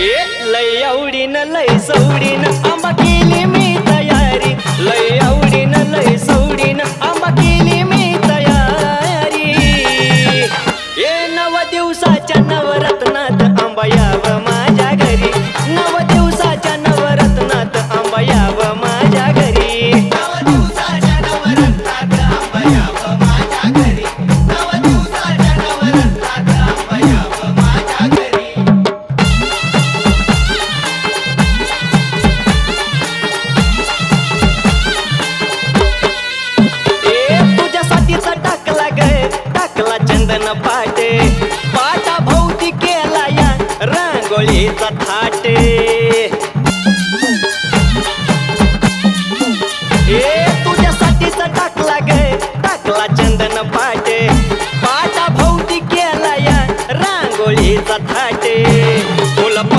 ए लय आवडीन लय सवडीन आंबा केली मी तयारी, लय आवडीन लय सवडीन आंबा केली मी तयारी। ए 9 दिवसाच्या नवरत्नात आंबा याव माझ्या घरी, 9 दिवसाच्या नवरत्नात आंबा याव माझ्या घरी, 9 दिवसाच्या नवरत्नात आंबा याव माझ्या घरी, 9 दिवसाच्या नवरत्नात आंबा याव माझ्या घरी। ए तुझ्यासाठीचा टाकला चंदन पाटे, पाटा भोवती केला या रांगोळीचा थाटे।